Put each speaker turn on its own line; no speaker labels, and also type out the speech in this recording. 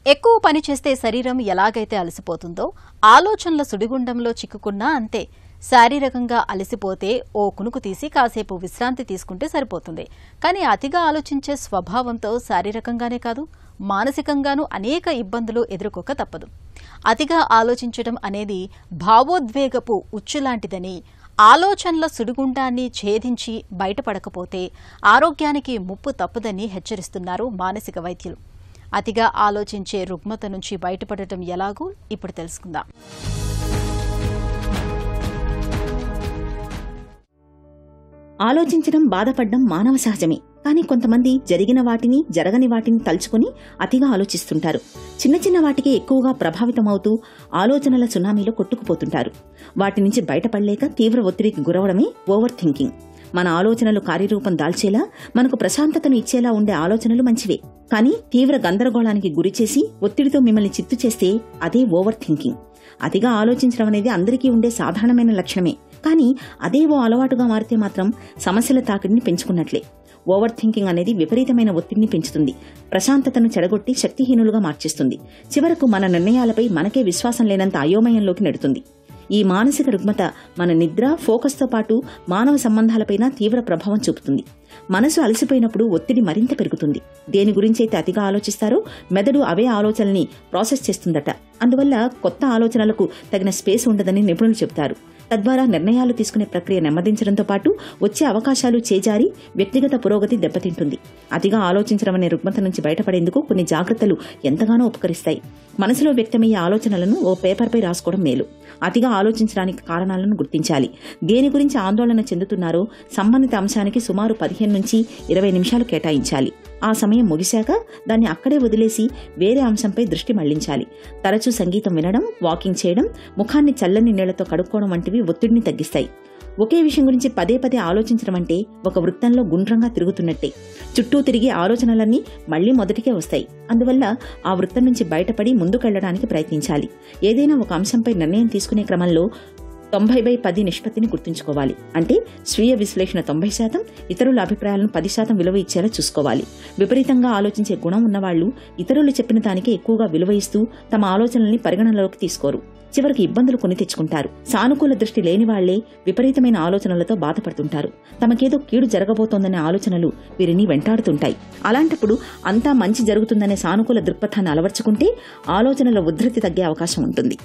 ఎక్కువ పని చేస్తే శరీరం ఎలాగైతే అలసిపోతుందో ఆలోచనల సుడిగుండంలో చిక్కుకున్నా అంతే. శారీరకంగా అలసిపోతే ఓ కునుకు తీసి కాసేపు విశ్రాంతి తీసుకుంటే సరిపోతుంది. కానీ అతిగా ఆలోచించే స్వభావంతో శారీరకంగానే కాదు మానసికంగానూ అనేక ఇబ్బందులు ఎదుర్కోక తప్పదు. అతిగా ఆలోచించడం అనేది భావోద్వేగపు ఉచ్చులాంటిదని, ఆలోచనల సుడిగుండాన్ని ఛేదించి బయటపడకపోతే ఆరోగ్యానికి ముప్పు తప్పదని హెచ్చరిస్తున్నారు మానసిక వైద్యులు. అతిగా ఆలోచించే రుగ్మత నుంచి బయటపడటం ఎలాగో ఇప్పుడు తెలుసుకుందాం.
ఆలోచించడం, బాధపడడం మానవ సహజమే. కానీ కొంతమంది జరిగిన వాటిని, జరగని వాటిని తలుచుకుని అతిగా ఆలోచిస్తుంటారు. చిన్న చిన్న వాటికి ఎక్కువగా ప్రభావితమవుతూ ఆలోచనల సునామీలో కొట్టుకుపోతుంటారు. వాటి నుంచి బయటపడలేక తీవ్ర ఒత్తిడికి గురవడమే ఓవర్ థింకింగ్. మన ఆలోచనలు కార్యరూపం దాల్చేలా, మనకు ప్రశాంతతను ఇచ్చేలా ఉండే ఆలోచనలు మంచివే. కానీ తీవ్ర గందరగోళానికి గురిచేసి ఒత్తిడితో మిమ్మల్ని చిత్తు చేస్తే అదే ఓవర్ థింకింగ్. అతిగా ఆలోచించడం అనేది అందరికీ ఉండే సాధారణమైన లక్షణమే. కానీ అదే ఓ అలవాటుగా మారితే మాత్రం సమస్యల తాకిడిని పెంచుకున్నట్లే. ఓవర్ థింకింగ్ అనేది విపరీతమైన ఒత్తిడిని పెంచుతుంది, ప్రశాంతతను చెడగొట్టి శక్తిహీనులుగా మార్చేస్తుంది. చివరకు మన నిర్ణయాలపై మనకే విశ్వాసం లేనంత అయోమయంలోకి నెడుతుంది. ఈ మానసిక రుగ్మత మన నిద్ర, ఫోకస్తో పాటు మానవ సంబంధాలపైన తీవ్ర ప్రభావం చూపుతుంది. మనసు అలసిపోయినప్పుడు ఒత్తిడి మరింత పెరుగుతుంది. దేని గురించైతే అతిగా ఆలోచిస్తారో మెదడు అవే ఆలోచనల్ని ప్రాసెస్ చేస్తుందట. అందువల్ల కొత్త ఆలోచనలకు తగిన స్పేస్ ఉండదని నిపుణులు చెబుతారు. తద్వారా నిర్ణయాలు తీసుకునే ప్రక్రియ నెమ్మదించడంతో పాటు వచ్చే అవకాశాలు చేజారి వ్యక్తిగత పురోగతి దెబ్బతింటుంది. అతిగా ఆలోచించడం అనే రుగ్మత నుంచి బయటపడేందుకు కొన్ని జాగ్రత్తలు ఎంతగానో ఉపకరిస్తాయి. మనసులో వ్యక్తమయ్యే ఆలోచనలను ఓ పేపర్పై రాసుకోవడం మేలు. అతిగా ఆలోచించడానికి కారణాలను గుర్తించాలి. దేని గురించి ఆందోళన చెందుతున్నారో సంబంధిత అంశానికి సుమారు 15 నుంచి 20 నిమిషాలు కేటాయించాలి. ఆ సమయం ముగిశాక దాన్ని అక్కడే వదిలేసి వేరే అంశంపై దృష్టి మళ్లించాలి. తరచూ సంగీతం వినడం, వాకింగ్ చేయడం, ముఖాన్ని చల్లని నీళ్లతో కడుక్కోవడం వంటివి ఒత్తిడిని తగ్గిస్తాయి. ఒకే విషయం గురించి పదే పదే ఆలోచించడం అంటే ఒక వృత్తంలో గుండ్రంగా తిరుగుతున్నట్టే. చుట్టూ తిరిగి ఆలోచనలన్నీ మళ్లీ మొదటికే వస్తాయి. అందువల్ల ఆ వృత్తం నుంచి బయటపడి ముందుకెళ్లడానికి ప్రయత్నించాలి. ఏదైనా ఒక అంశంపై నిర్ణయం తీసుకునే క్రమంలో 90/10 నిష్పత్తిని గుర్తుంచుకోవాలి. అంటే స్వీయ విశ్లేషణ 90%, ఇతరుల అభిప్రాయాలను 10% విలువ ఇచ్చేలా చూసుకోవాలి. విపరీతంగా ఆలోచించే గుణం ఉన్నవాళ్లు ఇతరులు చెప్పిన దానికే ఎక్కువగా విలువ ఇస్తూ తమ ఆలోచనల్ని పరిగణనలోకి తీసుకోరు. చివరికి ఇబ్బందులు కొని తెచ్చుకుంటారు. సానుకూల దృష్టి లేని వాళ్లే విపరీతమైన ఆలోచనలతో బాధపడుతుంటారు. తమకేదో కీడు జరగబోతోందనే ఆలోచనలు వీరిని వెంటాడుతుంటాయి. అలాంటప్పుడు అంతా మంచి జరుగుతుందనే సానుకూల దృక్పథాన్ని అలవర్చుకుంటే ఆలోచనల ఉధృతి తగ్గే అవకాశం ఉంటుంది.